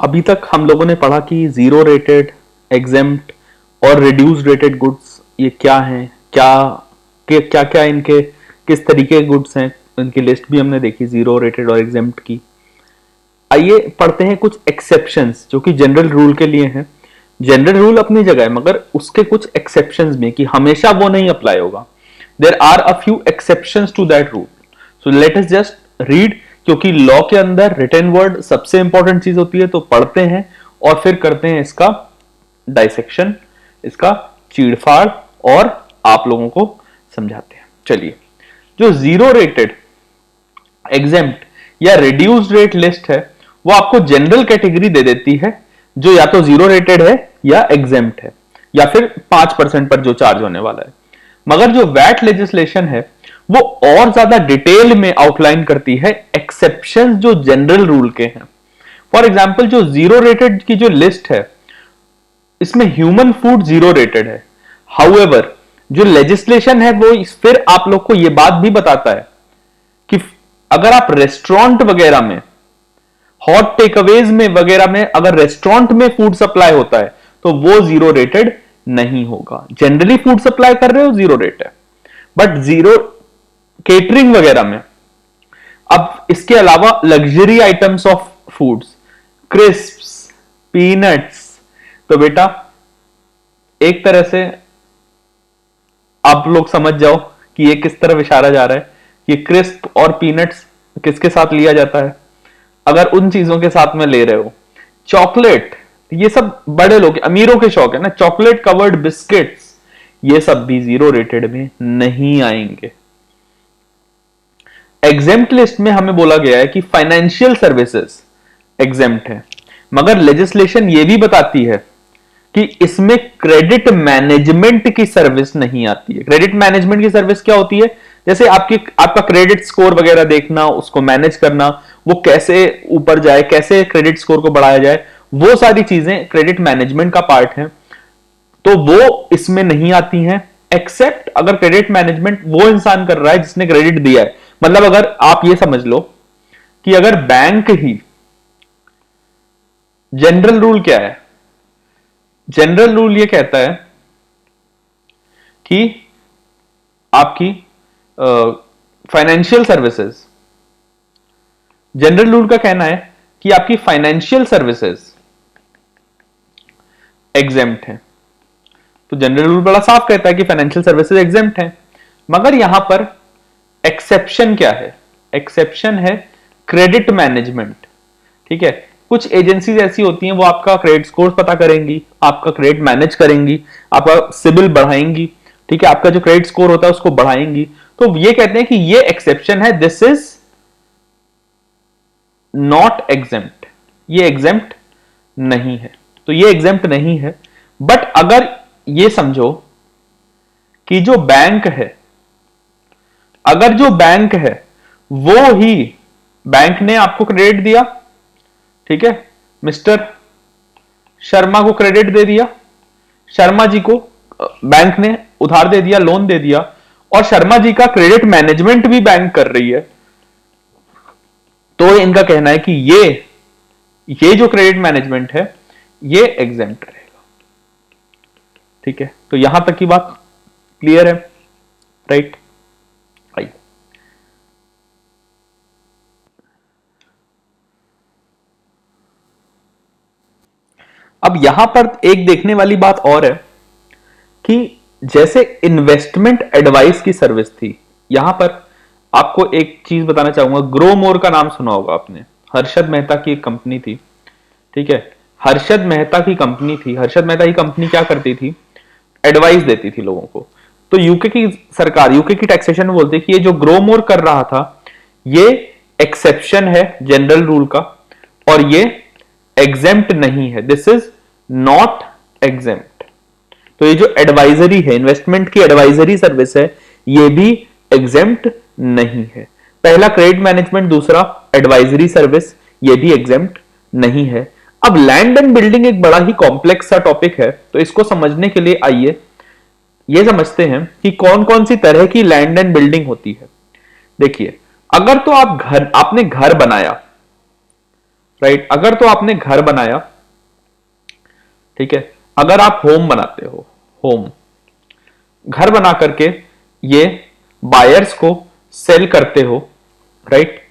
अभी तक हम लोगों ने पढ़ा कि जीरो रेटेड, एग्जेम्प्ट और रिड्यूस रेटेड गुड्स ये क्या हैं, क्या क्या इनके किस तरीके के गुड्स हैं, इनकी लिस्ट भी हमने देखी जीरो रेटेड और एग्जेम्प्ट की। आइए पढ़ते हैं कुछ एक्सेप्शंस जो कि जनरल रूल के लिए हैं। जनरल रूल अपनी जगह है मगर उसके कुछ एक्सेप्शंस में कि हमेशा वो नहीं अप्लाई होगा। There are a few exceptions to that rule, so let us just read, क्योंकि लॉ के अंदर रिटन वर्ड सबसे इंपॉर्टेंट चीज होती है। तो पढ़ते हैं और फिर करते हैं इसका डाइसेक्शन, इसका चीड़फाड़ और आप लोगों को समझाते हैं। चलिए, जो जीरो रेटेड, एग्जेम्प्ट या रिड्यूस्ड रेट लिस्ट है वो आपको जनरल कैटेगरी दे देती है जो या तो जीरो रेटेड है या एग्जेम्प्ट है या फिर 5% पर जो चार्ज होने वाला है। मगर जो वैट लेजिस्लेशन है वो और ज्यादा डिटेल में आउटलाइन करती है एक्सेप्शंस जो जनरल रूल के हैं। फॉर एग्जांपल, जो जीरो रेटेड की जो लिस्ट है इसमें ह्यूमन फूड जीरो रेटेड है। हाउएवर जो लेजिस्लेशन है वो फिर आप लोग को यह बात भी बताता है कि अगर आप रेस्टोरेंट वगैरह में, हॉट टेकअवेज में वगैरह में अगर रेस्टोरेंट में फूड सप्लाई होता है तो वो जीरो रेटेड नहीं होगा। जनरली फूड सप्लाई कर रहे हो जीरो रेट है, बट जीरो केटरिंग वगैरह में, अब इसके अलावा luxury items of foods, crisps, peanuts, तो बेटा एक तरह से आप लोग समझ जाओ कि ये किस तरफ इशारा जा रहा है। ये क्रिस्प और पीनट्स किसके साथ लिया जाता है? अगर उन चीजों के साथ में ले रहे हो, चॉकलेट, ये सब बड़े लोग, अमीरों के शौक है ना, चॉकलेट कवर्ड बिस्किट्स, ये सब भी जीरो रेटेड में नहीं आएंगे। एग्जेम्प्ट लिस्ट में हमें बोला गया है कि फाइनेंशियल सर्विसेज एग्जेम्प्ट है, मगर लेजिस्लेशन ये भी बताती है कि इसमें क्रेडिट मैनेजमेंट की सर्विस नहीं आती है। क्रेडिट मैनेजमेंट की सर्विस क्या होती है? जैसे आपका क्रेडिट स्कोर वगैरह देखना, उसको मैनेज करना, वो कैसे ऊपर जाए, कैसे क्रेडिट स्कोर को बढ़ाया जाए, वो सारी चीजें क्रेडिट मैनेजमेंट का पार्ट है, तो वो इसमें नहीं आती हैं। एक्सेप्ट अगर क्रेडिट मैनेजमेंट वो इंसान कर रहा है जिसने क्रेडिट दिया है। मतलब अगर आप ये समझ लो कि अगर बैंक ही, जनरल रूल क्या है? जनरल रूल ये कहता है कि आपकी फाइनेंशियल सर्विसेज, जनरल रूल का कहना है कि आपकी फाइनेंशियल सर्विसेज एग्जेम्प्ट है। तो जनरल रूल बड़ा साफ कहता है कि फाइनेंशियल सर्विसेज एग्जेम्प्ट है, मगर यहां पर एक्सेप्शन क्या है? एक्सेप्शन है क्रेडिट मैनेजमेंट। ठीक है, कुछ एजेंसीज ऐसी होती हैं वो आपका क्रेडिट स्कोर पता करेंगी, आपका क्रेडिट मैनेज करेंगी, आपका सिबिल बढ़ाएंगी। ठीक है, आपका जो क्रेडिट स्कोर होता है उसको बढ़ाएंगी। तो ये कहते हैं कि ये एक्सेप्शन है, दिस इज नॉट एग्जेम्प्ट, ये एग्जेम्प्ट नहीं है। तो ये एग्जेम्प्ट नहीं है। बट अगर ये समझो कि जो बैंक है, अगर जो बैंक है वो ही, बैंक ने आपको क्रेडिट दिया, ठीक है, मिस्टर शर्मा को क्रेडिट दे दिया, शर्मा जी को बैंक ने उधार दे दिया, लोन दे दिया, और शर्मा जी का क्रेडिट मैनेजमेंट भी बैंक कर रही है, तो इनका कहना है कि ये जो क्रेडिट मैनेजमेंट है ये एग्जेम्प्ट रहेगा। ठीक है, तो यहां तक की बात क्लियर है, राइट? आइए अब यहां पर एक देखने वाली बात और है कि जैसे इन्वेस्टमेंट एडवाइस की सर्विस थी, यहां पर आपको एक चीज बताना चाहूंगा। ग्रो मोर का नाम सुना होगा आपने, हर्षद मेहता की एक कंपनी थी। ठीक है, हर्षद मेहता की कंपनी थी। हर्षद मेहता की कंपनी क्या करती थी? एडवाइस देती थी लोगों को। तो यूके की सरकार, यूके की टैक्सेशन बोलती है कि ये जो ग्रो मोर कर रहा था ये एक्सेप्शन है जनरल रूल का, और ये एग्जेम्प्ट नहीं है, दिस इज नॉट एग्जेम्प्ट। तो ये जो एडवाइजरी है, इन्वेस्टमेंट की एडवाइजरी सर्विस है, ये भी एग्जेम्प्ट नहीं है। पहला क्रेडिट मैनेजमेंट, दूसरा एडवाइजरी सर्विस, ये भी एग्जेम्प्ट नहीं है। अब लैंड एंड बिल्डिंग एक बड़ा ही कॉम्प्लेक्स सा टॉपिक है, तो इसको समझने के लिए आइए ये समझते हैं कि कौन कौन सी तरह की लैंड एंड बिल्डिंग होती है। देखिए, अगर तो आपने घर बनाया, राइट। अगर तो आपने घर बनाया, ठीक है, अगर आप होम बनाते हो, होम घर बना करके ये बायर्स को सेल करते हो, राइट,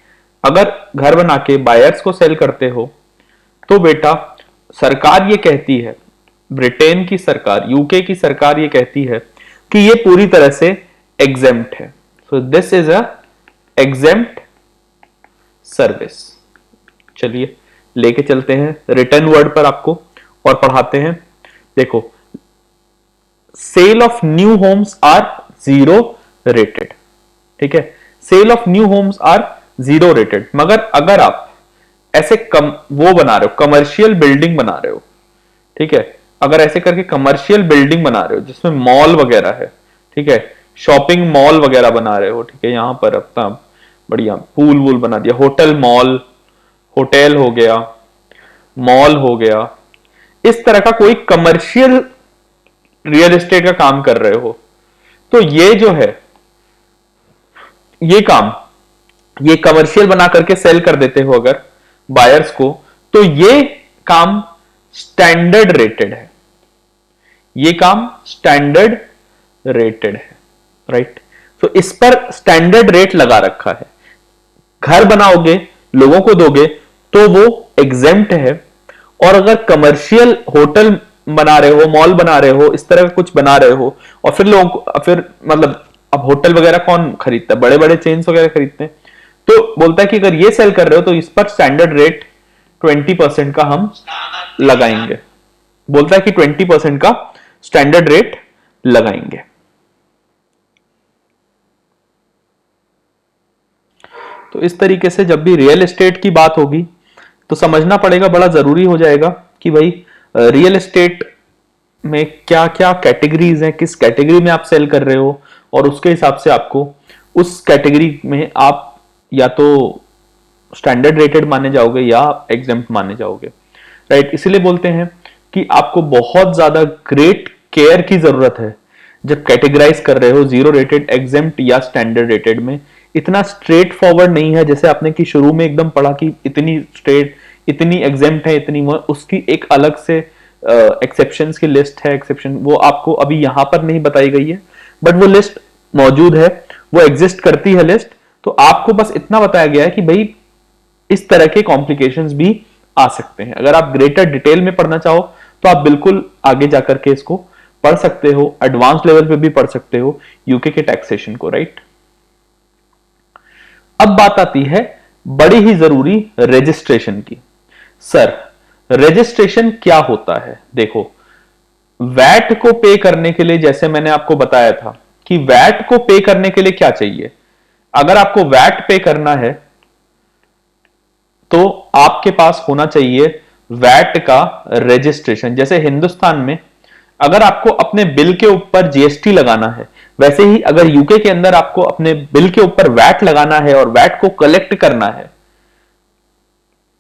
अगर घर बना के बायर्स को सेल करते हो तो बेटा सरकार ये कहती है, ब्रिटेन की सरकार, यूके की सरकार ये कहती है कि ये पूरी तरह से एग्जेम्प्ट है। So this is a exempt service. चलिए लेके चलते हैं रिटर्न वर्ड पर आपको और पढ़ाते हैं। देखो, sale of new homes are zero rated, ठीक है, sale of new homes are zero rated. मगर अगर आप ऐसे वो बना रहे हो, कमर्शियल बिल्डिंग बना रहे हो, ठीक है, अगर ऐसे करके कमर्शियल बिल्डिंग बना रहे हो जिसमें मॉल वगैरह है, ठीक है, शॉपिंग मॉल वगैरह बना रहे हो, ठीक है, यहां पर अपना बढ़िया पूल वूल बना दिया, होटल मॉल, होटल हो गया, मॉल हो गया, इस तरह का कोई कमर्शियल रियल एस्टेट का काम कर रहे हो, तो ये जो है ये काम, ये कमर्शियल बना करके सेल कर देते हो अगर बायर्स को, तो ये काम स्टैंडर्ड रेटेड है, ये काम स्टैंडर्ड रेटेड है, राइट। तो इस पर स्टैंडर्ड रेट लगा रखा है। घर बनाओगे, लोगों को दोगे तो वो एग्जेम्प्ट है, और अगर कमर्शियल होटल बना रहे हो, मॉल बना रहे हो, इस तरह का कुछ बना रहे हो, और फिर लोगों को, फिर मतलब अब होटल वगैरह कौन खरीदता है, बड़े बड़े चेन्स वगैरह खरीदते हैं, तो बोलता है कि अगर ये सेल कर रहे हो तो इस पर स्टैंडर्ड रेट 20% का हम लगाएंगे, बोलता है कि 20% का स्टैंडर्ड रेट लगाएंगे। तो इस तरीके से जब भी रियल एस्टेट की बात होगी तो समझना पड़ेगा, बड़ा जरूरी हो जाएगा कि भाई रियल एस्टेट में क्या क्या कैटेगरीज हैं, किस कैटेगरी में आप सेल कर रहे हो, और उसके हिसाब से आपको उस कैटेगरी में आप या तो स्टैंडर्ड रेटेड माने जाओगे या एग्जेम्प्ट माने जाओगे, राइट। इसीलिए बोलते हैं कि आपको बहुत ज्यादा ग्रेट केयर की जरूरत है जब कैटेगराइज कर रहे हो जीरो रेटेड, एग्जेम्प्ट या स्टैंडर्ड रेटेड में। इतना स्ट्रेट फॉरवर्ड नहीं है जैसे आपने कि शुरू में एकदम पढ़ा कि इतनी स्ट्रेट, इतनी एग्जेम्प्ट है, इतनी उसकी एक अलग से एक्सेप्शंस की लिस्ट है, एक्सेप्शन वो आपको अभी यहां पर नहीं बताई गई है, बट वो लिस्ट मौजूद है, वो एग्जिस्ट करती है लिस्ट। तो आपको बस इतना बताया गया है कि भाई इस तरह के कॉम्प्लिकेशंस भी आ सकते हैं। अगर आप ग्रेटर डिटेल में पढ़ना चाहो तो आप बिल्कुल आगे जाकर के इसको पढ़ सकते हो, एडवांस लेवल पे भी पढ़ सकते हो यूके के टैक्सेशन को, राइट। अब बात आती है बड़ी ही जरूरी रजिस्ट्रेशन की। सर रजिस्ट्रेशन क्या होता है? देखो, वैट को पे करने के लिए, जैसे मैंने आपको बताया था कि वैट को पे करने के लिए क्या चाहिए, अगर आपको वैट पे करना है तो आपके पास होना चाहिए वैट का रजिस्ट्रेशन। जैसे हिंदुस्तान में अगर आपको अपने बिल के ऊपर जीएसटी लगाना है, वैसे ही अगर यूके के अंदर आपको अपने बिल के ऊपर वैट लगाना है और वैट को कलेक्ट करना है,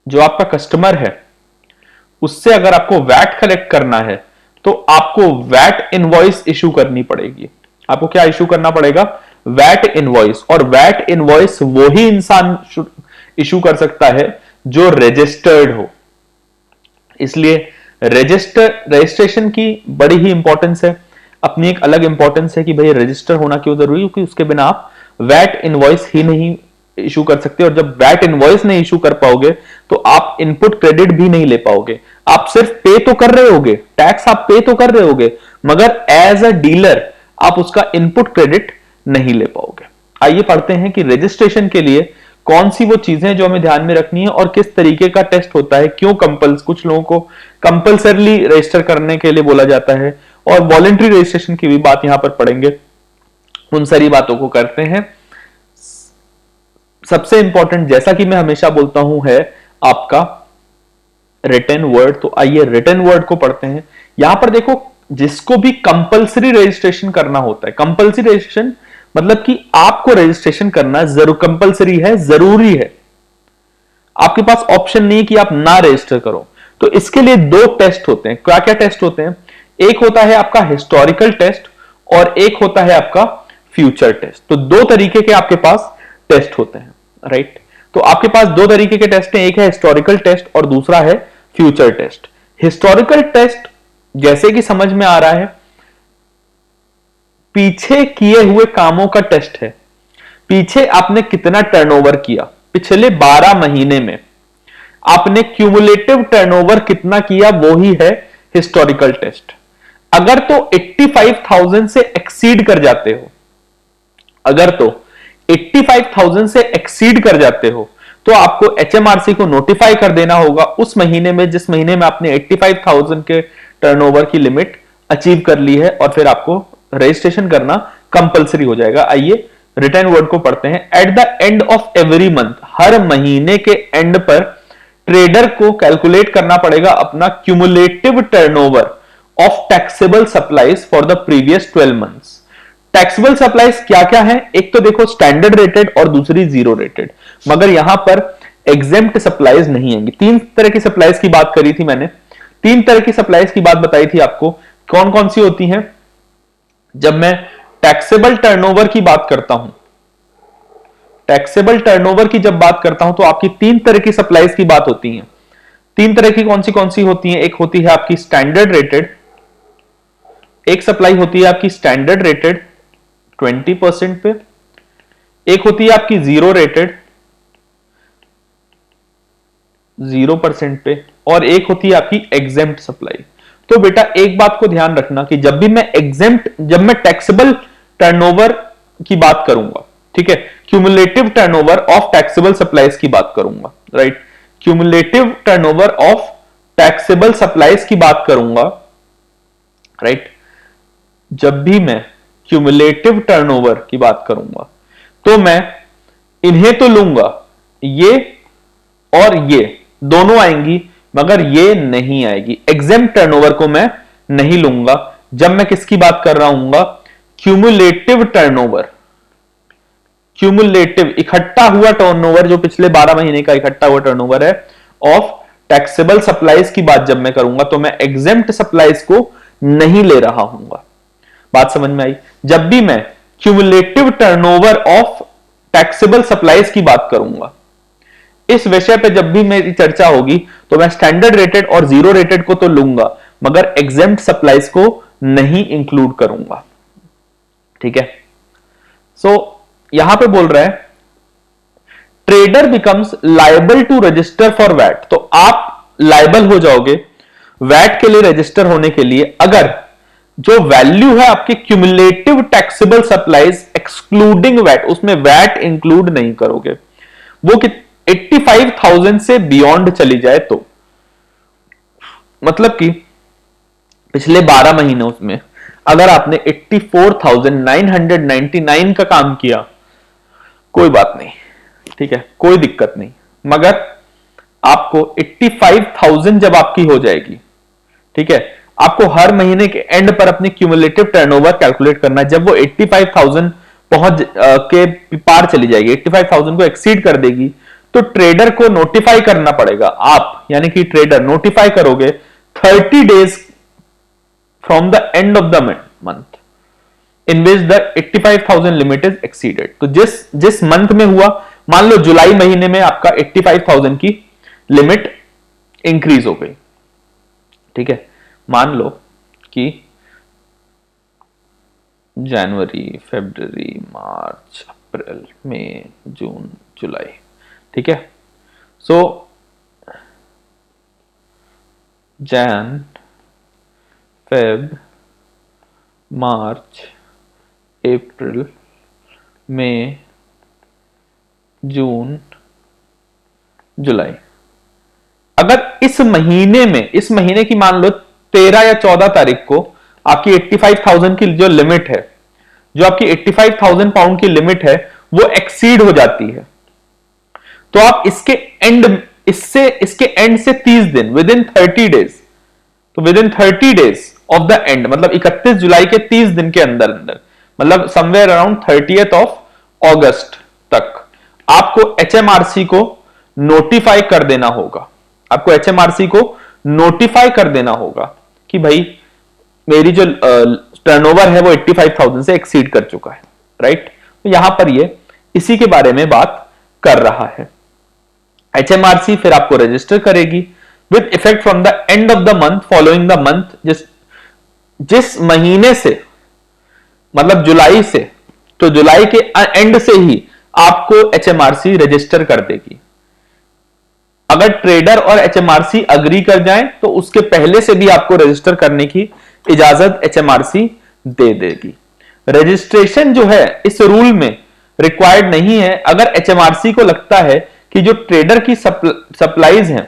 जो आपका कस्टमर है उससे अगर आपको वैट कलेक्ट करना है तो आपको वैट इनवॉइस इशू करनी पड़ेगी। आपको क्या इशू करना पड़ेगा? VAT invoice. और वैट इनवॉइस वो ही इंसान इशू कर सकता है जो रजिस्टर्ड हो। इसलिए रजिस्ट्रेशन की बड़ी ही इंपॉर्टेंस है, अपनी एक अलग इंपॉर्टेंस है कि भाई रजिस्टर होना क्यों जरूरी है, क्योंकि उसके बिना आप वैट इनवॉइस ही नहीं इशू कर सकते, और जब वैट इनवॉइस नहीं इशू कर पाओगे तो आप इनपुट क्रेडिट भी नहीं ले पाओगे। आप सिर्फ पे तो कर रहे होगे, टैक्स आप पे तो कर रहे होगे, मगर एज अ डीलर आप उसका इनपुट क्रेडिट नहीं ले पाओगे। आइए पढ़ते हैं कि रजिस्ट्रेशन के लिए कौन सी वो चीजें जो हमें ध्यान में रखनी है और किस तरीके का टेस्ट होता है, क्यों कुछ लोगों को कंपल्सरली रजिस्टर करने के लिए बोला जाता है, और वॉलंटरी रजिस्ट्रेशन की भी बात यहां पर पढ़ेंगे। उन सारी बातों को करते हैं। सबसे इंपॉर्टेंट, जैसा कि मैं हमेशा बोलता हूं, है आपका रिटन वर्ड। तो आइए रिटन वर्ड को पढ़ते हैं। यहां पर देखो, जिसको भी कंपल्सरी रजिस्ट्रेशन करना होता है, कंपल्सरी रजिस्ट्रेशन मतलब कि आपको रजिस्ट्रेशन करना जरूर कंपल्सरी है, जरूरी है, आपके पास ऑप्शन नहीं कि आप ना रजिस्टर करो। तो इसके लिए दो टेस्ट होते हैं। क्या क्या टेस्ट होते हैं? एक होता है आपका हिस्टोरिकल टेस्ट और एक होता है आपका फ्यूचर टेस्ट। तो दो तरीके के आपके पास टेस्ट होते हैं, राइट। तो आपके पास दो तरीके के टेस्ट हैं, एक है हिस्टोरिकल टेस्ट और दूसरा है फ्यूचर टेस्ट। हिस्टोरिकल टेस्ट जैसे कि समझ में आ रहा है पीछे किए हुए कामों का टेस्ट है। पीछे आपने कितना टर्नओवर किया, पिछले 12 महीने में आपने क्यूमुलेटिव टर्नओवर कितना किया, वो ही है हिस्टोरिकल टेस्ट। अगर तो 85,000 से एक्सीड कर जाते हो, अगर तो 85,000 से एक्सीड कर जाते हो तो आपको एचएमआरसी को नोटिफाई कर देना होगा उस महीने में जिस महीने में आपने 85,000 के टर्नओवर की लिमिट अचीव कर ली है, और फिर आपको रजिस्ट्रेशन करना कंपलसरी हो जाएगा। आइए रिटर्न वर्ड को पढ़ते हैं। At the end of every month, हर महीने के एंड पर ट्रेडर को कैलकुलेट करना पड़ेगा अपना cumulative turnover of taxable supplies for the previous 12 months. Taxable supplies क्या क्या है, एक तो देखो स्टैंडर्ड रेटेड और दूसरी जीरो रेटेड, मगर यहां पर एग्जेम्प्ट सप्लाईज नहीं आएंगी। तीन तरह की सप्लाईज की बात करी थी मैंने, तीन तरह की सप्लाईज की बात बताई थी आपको, कौन कौन सी होती हैं। जब मैं टैक्सेबल टर्नओवर की बात करता हूं, टैक्सेबल टर्नओवर की जब बात करता हूं तो आपकी तीन तरह की सप्लाईज की बात होती है। तीन तरह की कौन सी होती है, एक होती है आपकी स्टैंडर्ड रेटेड, एक सप्लाई होती है आपकी स्टैंडर्ड रेटेड 20% पे, एक होती है आपकी जीरो रेटेड 0% पे, और एक होती है आपकी एग्जेम्प्ट सप्लाई। तो बेटा एक बात को ध्यान रखना कि जब भी मैं जब मैं टैक्सेबल टर्नओवर की बात करूंगा, ठीक है, cumulative turnover of taxable supplies की बात करूंगा, right, cumulative turnover of taxable supplies की बात करूंगा, राइट, जब भी मैं क्यूमुलेटिव टर्नओवर की बात करूंगा तो मैं इन्हें तो लूंगा, ये और ये दोनों आएंगी, मगर ये नहीं आएगी। एग्जेम्प्ट टर्नओवर को मैं नहीं लूंगा जब मैं किसकी बात कर रहा हूं, क्यूमुलेटिव टर्नओवर, क्यूमुलेटिव इकट्ठा हुआ टर्नओवर, जो पिछले 12 महीने का इकट्ठा हुआ टर्नओवर है ऑफ टैक्सेबल सप्लाईज की बात जब मैं करूंगा तो मैं एग्जेम्प्ट सप्लाईज को नहीं ले रहा हूं। बात समझ में आई। जब भी मैं cumulative turnover of taxable supplies की बात करूंगा, इस विषय पे जब भी मेरी चर्चा होगी तो मैं स्टैंडर्ड रेटेड और जीरो रेटेड को तो लूंगा, मगर एग्जेम्प्ट सप्लाईज को नहीं इंक्लूड करूंगा, ठीक है। सो यहां पे बोल रहा है trader becomes liable to register for VAT, तो आप लायबल हो जाओगे वैट के लिए रजिस्टर होने के लिए अगर जो वैल्यू है आपके cumulative taxable supplies excluding VAT, उसमें वैट इंक्लूड नहीं करोगे, वो 85,000 से बियॉन्ड चली जाए तो, मतलब कि पिछले 12 महीनों में अगर आपने 84,999 का काम किया, कोई बात नहीं, ठीक है, कोई दिक्कत नहीं, मगर आपको 85,000 जब आपकी हो जाएगी, ठीक है, आपको हर महीने के एंड पर अपनी क्यूमुलेटिव टर्नओवर कैलकुलेट करना है। जब वो 85,000 पहुंच के पार चली जाएगी, 85,000 को एक्सीड कर देगी, तो ट्रेडर को नोटिफाई करना पड़ेगा। आप यानी कि ट्रेडर नोटिफाई करोगे 30 days from the end of the month in which the 85,000 limit is exceeded. तो जिस मंथ में हुआ, मान लो जुलाई महीने में आपका 85,000 की लिमिट इंक्रीज हो गई, ठीक है, मान लो कि जनवरी, फरवरी, मार्च, अप्रैल, मई, जून, जुलाई, ठीक है। सो जैन, फेब, मार्च, अप्रैल, मई, जून, जुलाई, अगर इस महीने की मान लो 13 या 14 तारीख को आपकी 85,000 की जो लिमिट है, जो आपकी 85,000 पाउंड की लिमिट है, वो एक्सीड हो जाती है, तो आप इसके एंड से 30 दिन, विद इन 30 डेज, तो with in 30 days of the end, मतलब 31 जुलाई के 30 दिन के अंदर मतलब समवेयर अराउंड 30th ऑफ अगस्त तक आपको एचएमआरसी को नोटिफाई कर देना होगा। आपको एचएमआरसी को नोटिफाई कर देना होगा कि भाई मेरी जो टर्नओवर है वो 85,000 से एक्सीड कर चुका है, राइट। तो यहां पर ये इसी के बारे में बात कर रहा है। HMRC फिर आपको रजिस्टर करेगी with effect from the end of the month following the month, जिस महीने से, मतलब जुलाई से, तो जुलाई के एंड से ही आपको HMRC रजिस्टर कर देगी। अगर ट्रेडर और HMRC अग्री कर जाएं तो उसके पहले से भी आपको रजिस्टर करने की इजाजत HMRC दे देगी। रजिस्ट्रेशन जो है इस रूल में रिक्वायर्ड नहीं है अगर HMRC को लगता है कि जो ट्रेडर की सप्लाईज हैं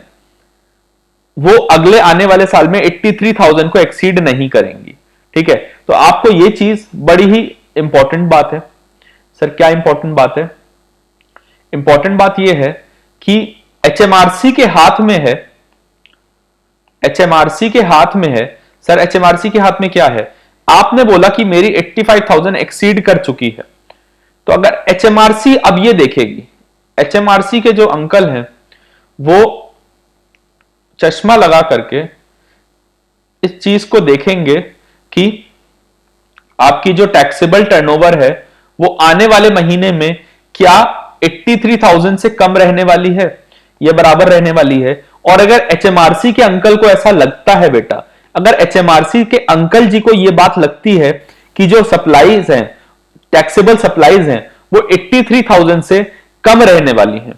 वो अगले आने वाले साल में 83,000 को एक्सीड नहीं करेंगी। ठीक है, तो आपको ये चीज बड़ी ही इंपॉर्टेंट बात है। सर क्या इंपॉर्टेंट बात है? इंपॉर्टेंट बात यह है कि HMRC के हाथ में है, HMRC के हाथ में है। सर HMRC के हाथ में क्या है? आपने बोला कि मेरी 85,000 एक्सीड कर चुकी है, तो अगर HMRC अब ये देखेगी, HMRC के जो अंकल हैं वो चश्मा लगा करके इस चीज को देखेंगे कि आपकी जो टैक्सेबल टर्नओवर है वो आने वाले महीने में क्या 83,000 से कम रहने वाली है या बराबर रहने वाली है। और अगर HMRC के अंकल को ऐसा लगता है बेटा, अगर HMRC के अंकल जी को यह बात लगती है कि जो सप्लाईज हैं, टैक्सेबल सप्लाईज हैं, वो 83,000 से कम रहने वाली हैं,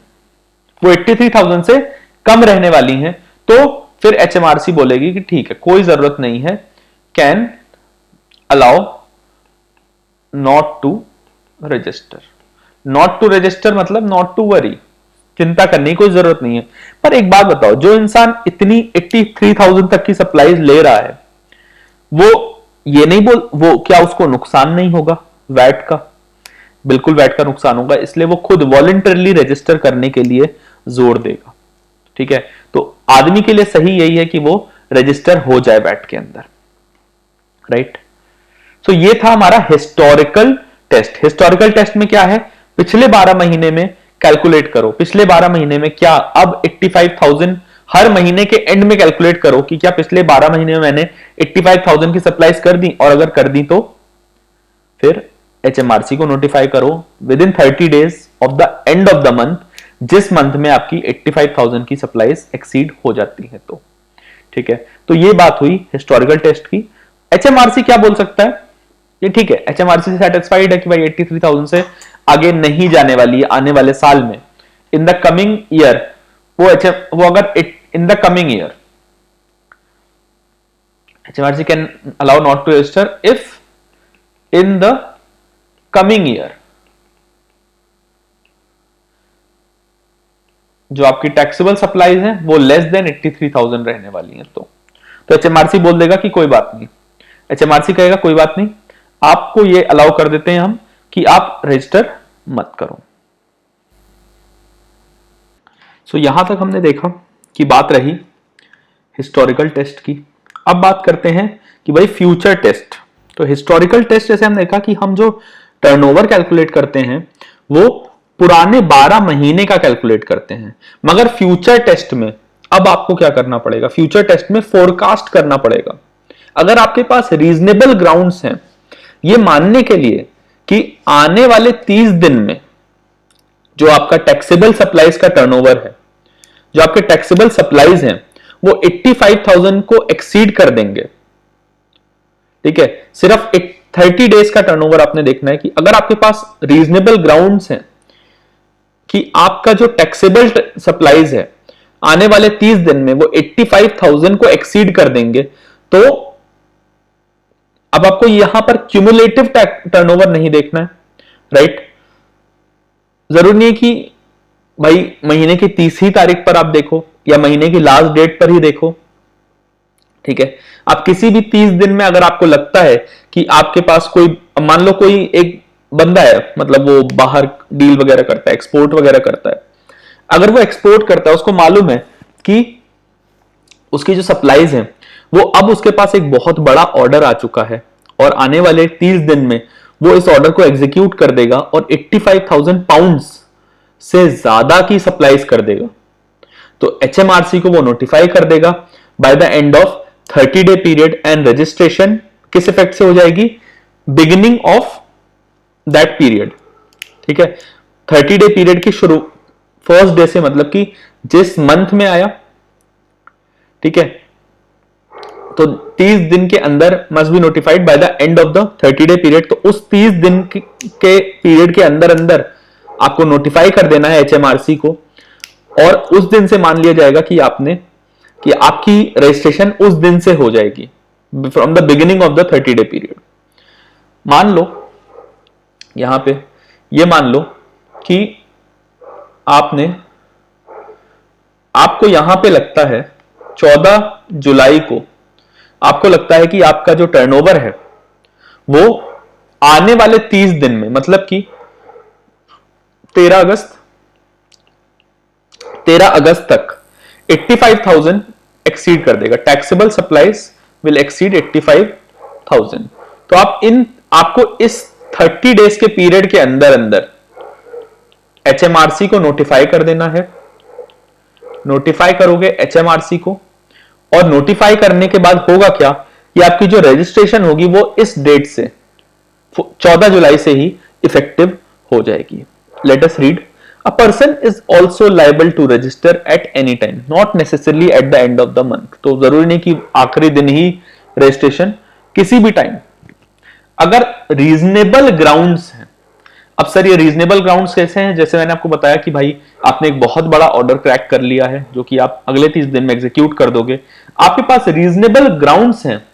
वो 83,000 से कम रहने वाली हैं, तो फिर HMRC बोलेगी कि ठीक है, कोई जरूरत नहीं है, can allow not to register. Not to register मतलब नॉट टू वरी, चिंता करने की कोई जरूरत नहीं है। पर एक बात बताओ, जो इंसान इतनी 83,000 तक की सप्लाईज ले रहा है, वो ये नहीं वो क्या उसको नुकसान नहीं होगा वैट का? बिल्कुल वैट का नुकसान होगा, इसलिए वो खुद वॉलंटरली रजिस्टर करने के लिए जोर देगा। ठीक है, तो आदमी के लिए सही यही है कि वो रजिस्टर हो जाए वैट के अंदर, राइट। सो ये था हमारा हिस्टोरिकल टेस्ट। हिस्टोरिकल टेस्ट में क्या है? पिछले 12 महीने में कैलकुलेट करो, पिछले 12 महीने में क्या, अब 85,000 हर महीने के एंड में कैलकुलेट करो कि क्या पिछले 12 महीने में मैंने 85,000 की सप्लाईज कर दी, और अगर कर दी तो फिर HMRC को नोटिफाई करो with in 30 days of the end of the month, जिस मंथ में आपकी 85,000 की सप्लाईज एक्सीड हो जाती है। तो ठीक है, तो ये बात हुई हिस्टोरिकल टेस्ट की। HMRC क्या बोल सकता है? ये ठीक है, HMRC से सेटिस्फाइड है कि भाई 83,000 से आगे नहीं जाने वाली है आने वाले साल में, इन द कमिंग ईयर। वो अगर in the coming year HMRC can allow not to register if in the coming year जो आपकी टैक्सेबल सप्लाईज हैं वो लेस देन 83,000 रहने वाली हैं। तो HMRC बोल देगा कि कोई बात नहीं, HMRC कहेगा कोई बात नहीं, आपको ये अलाउ कर देते हैं हम कि आप रजिस्टर मत करो। सो यहां तक हमने देखा कि बात रही हिस्टोरिकल टेस्ट की। अब बात करते हैं कि भाई फ्यूचर टेस्ट। तो हिस्टोरिकल टेस्ट जैसे हमने देखा कि हम जो टर्नओवर कैलकुलेट करते हैं वो पुराने 12 महीने का कैलकुलेट करते हैं, मगर फ्यूचर टेस्ट में अब आपको क्या करना पड़ेगा? फ्यूचर टेस्ट में फोरकास्ट करना पड़ेगा। अगर आपके पास रीजनेबल ग्राउंड्स हैं ये मानने के लिए कि आने वाले 30 दिन में जो आपका टैक्सेबल सप्लाईज का टर्नओवर है, जो आपके टैक्सेबल सप्लाईज हैं वो 85,000 को एक्सीड कर देंगे। ठीक है, सिर्फ 30 डेज का टर्नओवर आपने देखना है कि अगर आपके पास रीजनेबल ग्राउंड्स हैं कि आपका जो टैक्सेबल सप्लाईज है आने वाले 30 दिन में वो 85,000 को एक्सीड कर देंगे, तो अब आपको यहां पर क्यूमुलेटिव टर्नओवर नहीं देखना है, राइट। जरूरी नहीं कि भाई महीने की 30 तारीख पर आप देखो या महीने की लास्ट डेट पर ही देखो। ठीक है, आप किसी भी 30 दिन में अगर आपको लगता है कि आपके पास कोई, मान लो कोई एक बंदा है, मतलब वो बाहर डील वगैरह करता है, एक्सपोर्ट वगैरह करता है, अगर वो एक्सपोर्ट करता है, उसको मालूम है कि उसकी जो सप्लाईज हैं वो अब उसके पास एक बहुत बड़ा ऑर्डर आ चुका है और आने वाले 30 दिन में वो इस ऑर्डर को एग्जीक्यूट कर देगा और 85,000 पाउंड्स से ज्यादा की सप्लाईज कर देगा, तो HMRC को वो नोटिफाई कर देगा by the end of 30 day period, and registration किस इफेक्ट से हो जाएगी? Beginning of that period. ठीक है, 30 डे पीरियड की शुरू फर्स्ट डे से, मतलब कि जिस मंथ में आया, ठीक है, तो 30 दिन के अंदर must be notified by the end of the 30 day period. तो उस 30 दिन के पीरियड के अंदर अंदर आपको नोटिफाई कर देना है एचएमआरसी को, और उस दिन से मान लिया जाएगा कि आपकी रजिस्ट्रेशन उस दिन से हो जाएगी, from the beginning of the 30 day period. मान लो यहां पे ये मान लो कि आपको यहां पे लगता है 14 जुलाई को आपको लगता है कि आपका जो टर्नओवर है वो आने वाले 30 दिन में, मतलब कि 13 अगस्त तक 85,000 एक्सीड कर देगा। Taxable supplies will exceed 85,000। तो आपको इस 30 डेज के पीरियड के अंदर अंदर एचएमआरसी को नोटिफाई कर देना है। नोटिफाई करोगे एचएमआरसी को, और नोटिफाई करने के बाद होगा क्या कि आपकी जो रजिस्ट्रेशन होगी वो इस डेट से 14 जुलाई से ही इफेक्टिव हो जाएगी। Let us read. A person is also liable to register at any time, not necessarily at the end of the month. तो जरूरी नहीं कि आखिरी दिन ही रजिस्ट्रेशन, किसी भी टाइम अगर रीजनेबल ग्राउंड्स हैं। अब सर ये रीजनेबल ग्राउंड्स कैसे हैं? जैसे मैंने आपको बताया कि भाई आपने एक बहुत बड़ा ऑर्डर क्रैक कर लिया है जो कि आप अगले 30 दिन में एग्जीक्यूट कर दोगे, आपके पास रीजनेबल ग्राउंड्स हैं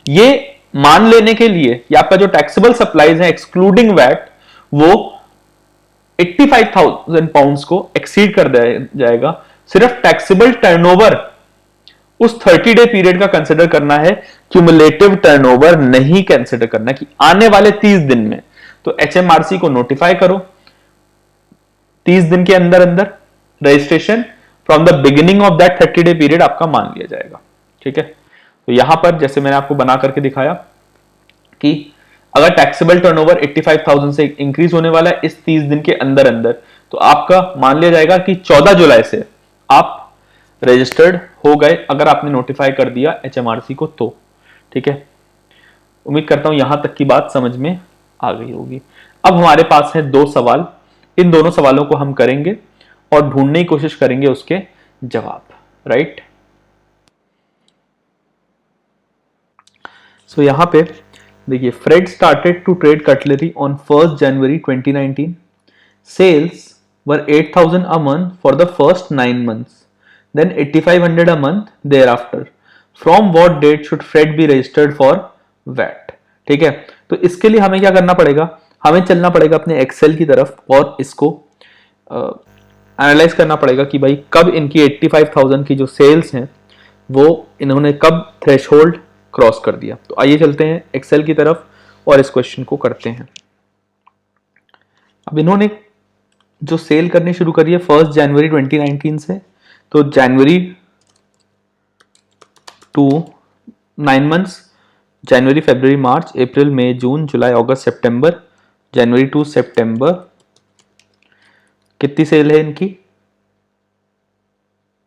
ये मान लेने के लिए कि आपका जो टैक्सेबल सप्लाईज है एक्सक्लूडिंग वैट वो 85,000 पाउंड्स को एक्सीड कर जाएगा। सिर्फ टैक्सेबल टर्नओवर उस 30 डे पीरियड का कंसिडर करना है, क्यूमुलेटिव टर्नओवर नहीं कंसिडर करना कि आने वाले 30 दिन में। तो एचएमआरसी को नोटिफाई करो 30 दिन के अंदर अंदर, registration from the beginning of that 30 day period आपका मान लिया जाएगा। ठीक है, तो यहां पर जैसे मैंने आपको बना करके दिखाया कि अगर टैक्सेबल टर्नओवर 85,000 से इंक्रीज होने वाला है इस 30 दिन के अंदर अंदर, तो आपका मान लिया जाएगा कि 14 जुलाई से आप रजिस्टर्ड हो गए, अगर आपने नोटिफाई कर दिया एचएमआरसी को तो। ठीक है, उम्मीद करता हूं यहां तक की बात समझ में आ गई होगी। अब हमारे पास है 2 सवाल, इन दोनों सवालों को हम करेंगे और ढूंढने की कोशिश करेंगे उसके जवाब। राइट, सो यहां पे देखिए, Fred started to trade cutlery on 1 January 2019। Sales were 8,000 a month for the first 9 months, then 8,500 a month thereafter. From what date should Fred be registered for VAT? ठीक है, तो इसके लिए हमें क्या करना पड़ेगा, हमें चलना पड़ेगा अपने एक्सेल की तरफ और इसको एनालाइज करना पड़ेगा कि भाई कब इनकी 85,000 की जो सेल्स हैं वो इन्होंने कब थ्रेशहोल्ड क्रॉस कर दिया। तो आइए चलते हैं एक्सेल की तरफ और इस क्वेश्चन को करते हैं। अब इन्होंने जो सेल करनी शुरू करी है 1 जनवरी 2019 से, तो जनवरी टू 9 मंथ्स, जनवरी फरवरी मार्च अप्रैल मई जून जुलाई अगस्त सितंबर, जनवरी टू सितंबर, कितनी सेल है इनकी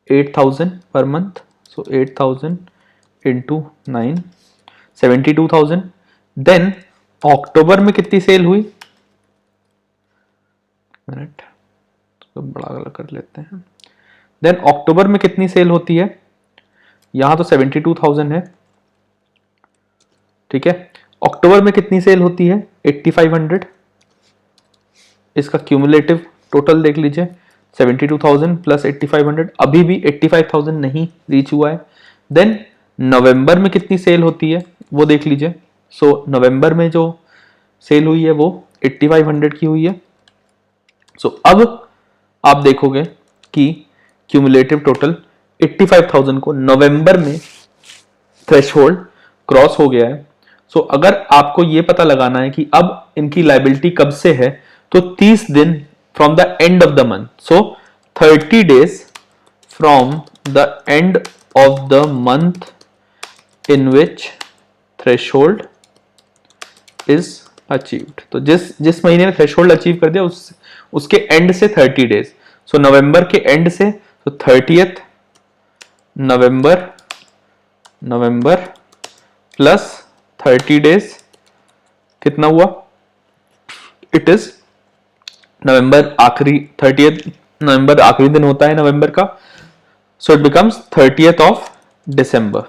8,000 per month. So 8,000 into 9 72,000। Then अक्टूबर में कितनी सेल हुई, मिनट तो बड़ा अलग कर लेते हैं। देन अक्टूबर में कितनी सेल होती है, यहां तो 72,000 है। ठीक है, अक्टूबर में कितनी सेल होती है 8,500। इसका क्यूमुलेटिव टोटल देख लीजिए 72,000 प्लस 8,500, अभी भी 85,000 नहीं रीच हुआ है। देन नवंबर में कितनी सेल होती है वो देख लीजिए। सो नवंबर में जो सेल हुई है वो 8,500 की हुई है। सो अब आप देखोगे कि क्यूमुलेटिव टोटल 85,000 को नवंबर में थ्रेशहोल्ड क्रॉस हो गया है। सो अगर आपको ये पता लगाना है कि अब इनकी लायबिलिटी कब से है, तो 30 दिन from the end of the month. So 30 days from the end of the month in which threshold is achieved. तो जिस महीने में थ्रेशहोल्ड अचीव कर दिया उसके एंड से 30 डेज। सो नवंबर के एंड से, तो 30th नवंबर प्लस 30 डेज कितना हुआ, इट इज नवंबर आखिरी 30th नवंबर आखिरी दिन होता है नवंबर का, so it becomes 30th of December,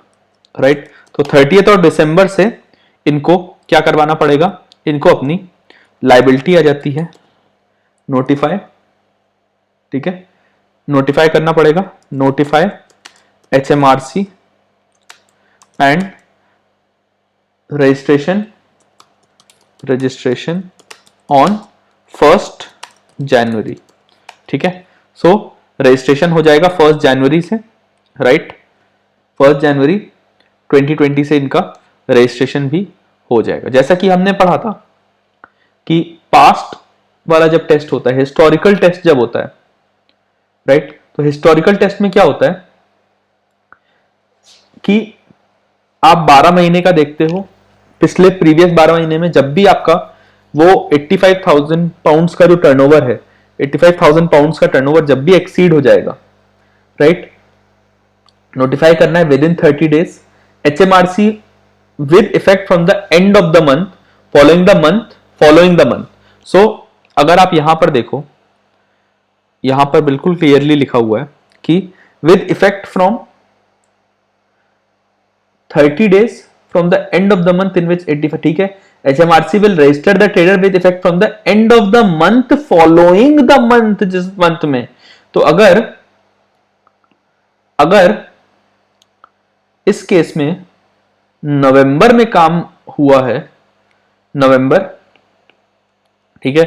right. तो 30th ऑफ डिसंबर से इनको क्या करवाना पड़ेगा, इनको अपनी लाइबिलिटी आ जाती है नोटिफाई, ठीक है, नोटिफाई करना पड़ेगा, notify HMRC and registration on 1st जनवरी, ठीक है। सो रजिस्ट्रेशन हो जाएगा 1st जनवरी से, राइट, 1st जनवरी 2020 से इनका रजिस्ट्रेशन भी हो जाएगा। जैसा कि हमने पढ़ा था कि पास्ट वाला जब टेस्ट होता है, हिस्टोरिकल टेस्ट जब होता है, राइट, तो हिस्टोरिकल टेस्ट में क्या होता है कि आप 12 महीने का देखते हो, पिछले प्रीवियस 12 महीने में जब भी आपका वो 85,000 पाउंड्स का जो टर्नओवर है, 85,000 पाउंड्स का टर्नओवर जब भी एक्सीड हो जाएगा, राइट, नोटिफाई करना है within 30 days, HMRC with effect from the end of the month following the month. So अगर आप यहां पर देखो, यहां पर बिल्कुल क्लियरली लिखा हुआ है कि with effect from 30 days from the end of the month in which 85, ठीक है, HMRC will register the trader with effect from the end of the month following the month, जिस मंथ में, तो अगर इस केस में नवंबर में काम हुआ है, नवंबर, ठीक है,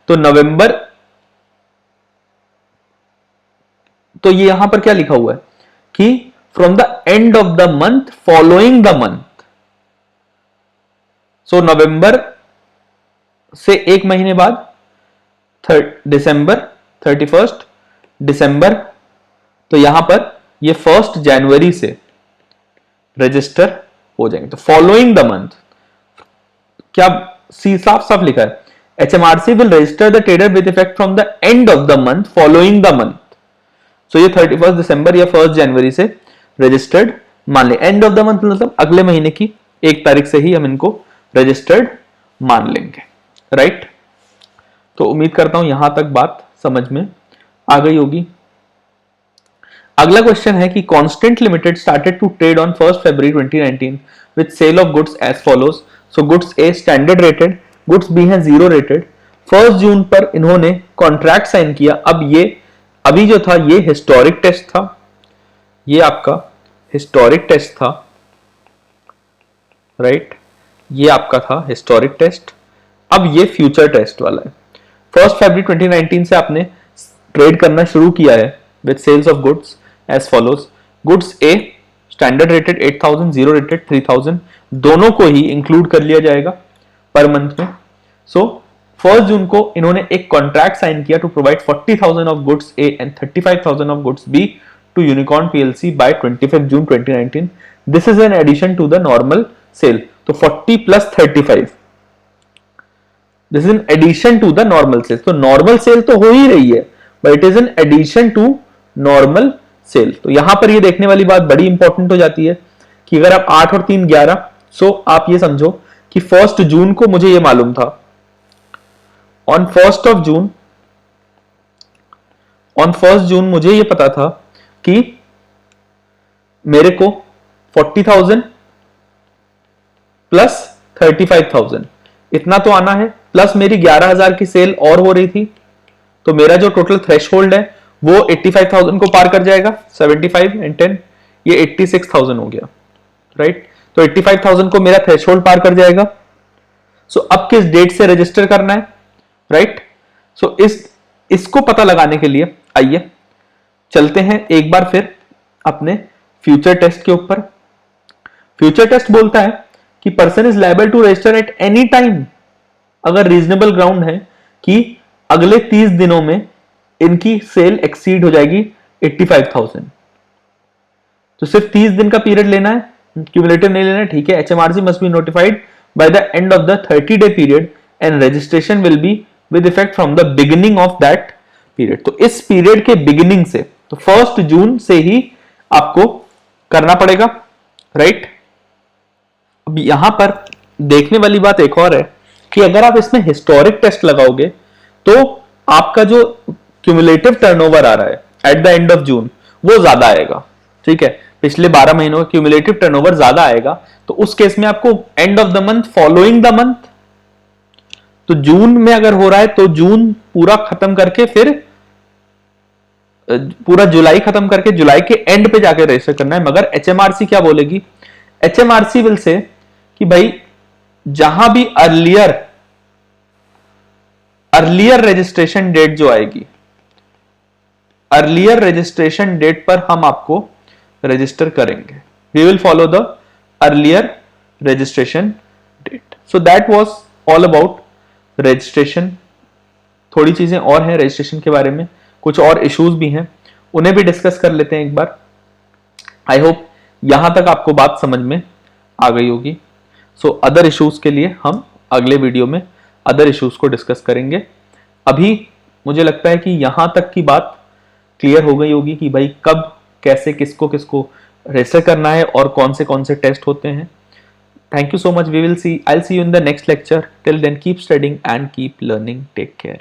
तो नवंबर, तो ये यहां पर क्या लिखा हुआ है कि from the end of the month following the month, so नवंबर से एक महीने बाद दिसंबर 31 दिसंबर, तो यहां पर ये 1st जनवरी से रजिस्टर हो जाएंगे। तो फॉलोइंग द मंथ क्या साफ साफ लिखा है, HMRC will register the trader with effect from the end of the month following the month. So ये 31 दिसंबर या 1st जनवरी से रजिस्टर्ड मान ले, एंड ऑफ द मंथ मतलब अगले महीने की 1 तारीख से ही हम इनको रजिस्टर्ड मान लेंगे, राइट। तो उम्मीद करता हूं यहां तक बात समझ में आ गई होगी। अगला क्वेश्चन है कि Constant Limited started to trade on 1st February 2019 with sale of goods as follows. So goods A standard rated, goods B है 0 रेटेड। 1st जून पर इन्होंने कॉन्ट्रैक्ट साइन किया। अब ये अभी जो था ये हिस्टोरिक टेस्ट था, ये आपका हिस्टोरिक टेस्ट था, राइट, ये आपका था हिस्टोरिक टेस्ट। अब ये फ्यूचर टेस्ट वाला है। 1st फरवरी 2019 से आपने ट्रेड करना शुरू किया है with sales of goods as follows. Goods A standard rated 8,000, 0 rated 3,000, दोनों को ही इंक्लूड कर लिया जाएगा पर मंथ में। सो 1st जून को इन्होंने एक कॉन्ट्रैक्ट साइन किया to provide 40,000 of goods A and 35,000 of goods B to Unicorn PLC by 25th June 2019. This is an addition to the normal sale. तो 40 plus 35. This is an addition to the normal sale. तो normal sale तो हो ही रही है, but it is an addition to normal sale. तो यहां पर ये देखने वाली बात बड़ी इंपॉर्टेंट हो जाती है कि अगर आप 8 और 3 11, सो आप ये समझो कि 1st जून को मुझे ये मालूम था, on 1st जून मुझे ये पता था कि मेरे को 40,000 प्लस 35,000 इतना तो आना है, प्लस मेरी 11,000 की सेल और हो रही थी, तो मेरा जो टोटल थ्रेशहोल्ड है वो 85,000 को पार कर जाएगा। 75 एंड 10 ये 86,000 हो गया, राइट। तो 85,000 को मेरा थ्रेशहोल्ड पार कर जाएगा। सो अब किस डेट से रजिस्टर करना है, राइट। सो इसको पता लगाने के लिए आइए चलते हैं एक बार फिर अपने फ्यूचर टेस्ट के ऊपर। फ्यूचर टेस्ट बोलता है कि person is liable to register at any time, अगर रीजनेबल ग्राउंड है कि अगले 30 दिनों में इनकी सेल एक्सीड हो जाएगी 85,000। तो सिर्फ 30 दिन का पीरियड लेना है, क्यूमुलेटिव नहीं लेना है, ठीक है। HMRC must be notified by the end of the 30-day period and registration will be with effect from the beginning of that period. तो इस पीरियड के बिगिनिंग से, तो 1st जून से ही आपको करना पड़ेगा, राइट। अब यहां पर देखने वाली बात एक और है कि अगर आप इसमें हिस्टोरिक टेस्ट लगाओगे तो आपका जो क्यूमुलेटिव टर्नओवर आ रहा है eight the end of June, वो ज्यादा आएगा, ठीक है, पिछले 12 महीनों का क्यूमुलेटिव टर्नओवर ज्यादा आएगा, तो उस केस में आपको and of the month following the month, तो जून में अगर हो रहा है तो जून पूरा खत्म करके फिर पूरा जुलाई खत्म करके जुलाई के एंड पे जाके रजिस्टर करना है। मगर एचएमआरसी क्या बोलेगी, एचएमआरसी विल से कि भाई जहां भी अर्लियर रजिस्ट्रेशन डेट जो आएगी, अर्लियर रजिस्ट्रेशन डेट पर हम आपको रजिस्टर करेंगे, we will follow the earlier registration date. So that was all about registration. थोड़ी चीजें और हैं रजिस्ट्रेशन के बारे में, कुछ और इश्यूज भी हैं, उन्हें भी डिस्कस कर लेते हैं एक बार। आई होप यहां तक आपको बात समझ में आ गई होगी। सो अदर इश्यूज के लिए हम अगले वीडियो में अदर इश्यूज को डिस्कस करेंगे। अभी मुझे लगता है कि यहां तक की बात क्लियर हो गई होगी कि भाई कब कैसे किसको किसको रजिस्टर करना है और कौन से टेस्ट होते हैं। Thank you so much. I'll see you in the next lecture. Till then, keep studying and keep learning. Take care.